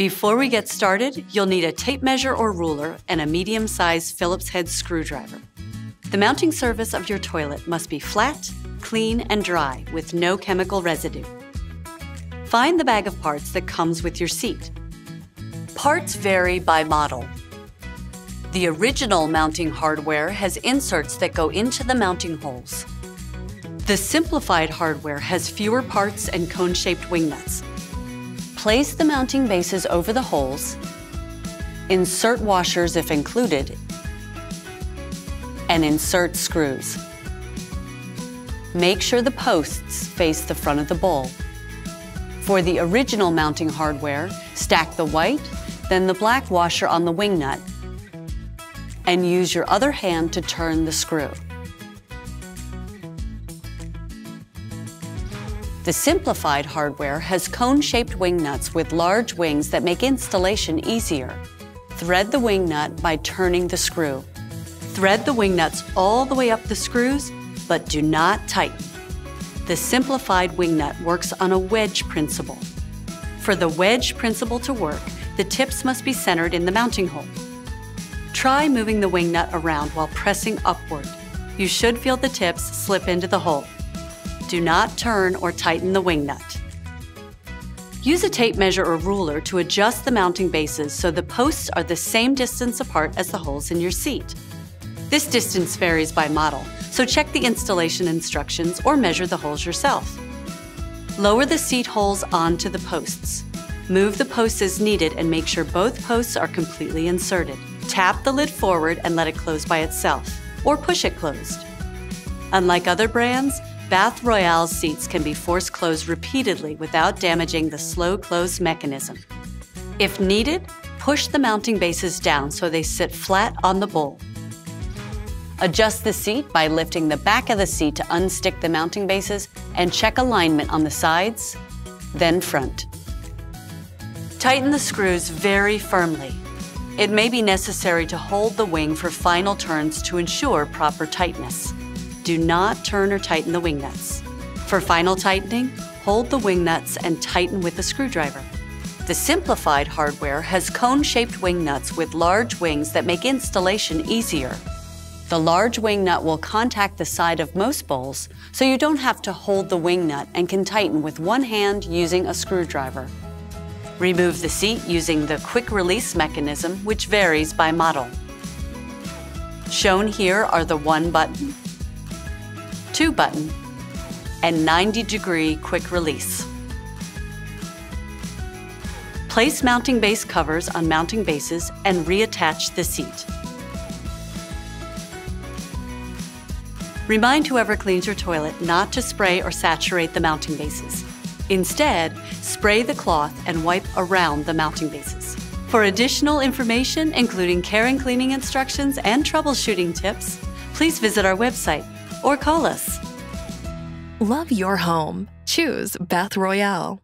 Before we get started, you'll need a tape measure or ruler and a medium-sized Phillips head screwdriver. The mounting surface of your toilet must be flat, clean, and dry with no chemical residue. Find the bag of parts that comes with your seat. Parts vary by model. The original mounting hardware has inserts that go into the mounting holes. The simplified hardware has fewer parts and cone-shaped wing nuts. Place the mounting bases over the holes, insert washers if included, and insert screws. Make sure the posts face the front of the bowl. For the original mounting hardware, stack the white, then the black washer on the wing nut, and use your other hand to turn the screw. The simplified hardware has cone-shaped wing nuts with large wings that make installation easier. Thread the wing nut by turning the screw. Thread the wing nuts all the way up the screws, but do not tighten. The simplified wing nut works on a wedge principle. For the wedge principle to work, the tips must be centered in the mounting hole. Try moving the wing nut around while pressing upward. You should feel the tips slip into the hole. Do not turn or tighten the wing nut. Use a tape measure or ruler to adjust the mounting bases so the posts are the same distance apart as the holes in your seat. This distance varies by model, so check the installation instructions or measure the holes yourself. Lower the seat holes onto the posts. Move the posts as needed and make sure both posts are completely inserted. Tap the lid forward and let it close by itself, or push it closed. Unlike other brands, Bath Royale seats can be forced closed repeatedly without damaging the slow close mechanism. If needed, push the mounting bases down so they sit flat on the bowl. Adjust the seat by lifting the back of the seat to unstick the mounting bases and check alignment on the sides, then front. Tighten the screws very firmly. It may be necessary to hold the wing for final turns to ensure proper tightness. Do not turn or tighten the wing nuts. For final tightening, hold the wing nuts and tighten with a screwdriver. The simplified hardware has cone-shaped wing nuts with large wings that make installation easier. The large wing nut will contact the side of most bowls, so you don't have to hold the wing nut and can tighten with one hand using a screwdriver. Remove the seat using the quick release mechanism, which varies by model. Shown here are the 1-button, 2-button, and 90-degree quick release. Place mounting base covers on mounting bases and reattach the seat. Remind whoever cleans your toilet not to spray or saturate the mounting bases. Instead, spray the cloth and wipe around the mounting bases. For additional information, including care and cleaning instructions and troubleshooting tips, please visit our website or call us. Love your home. Choose Bath Royale.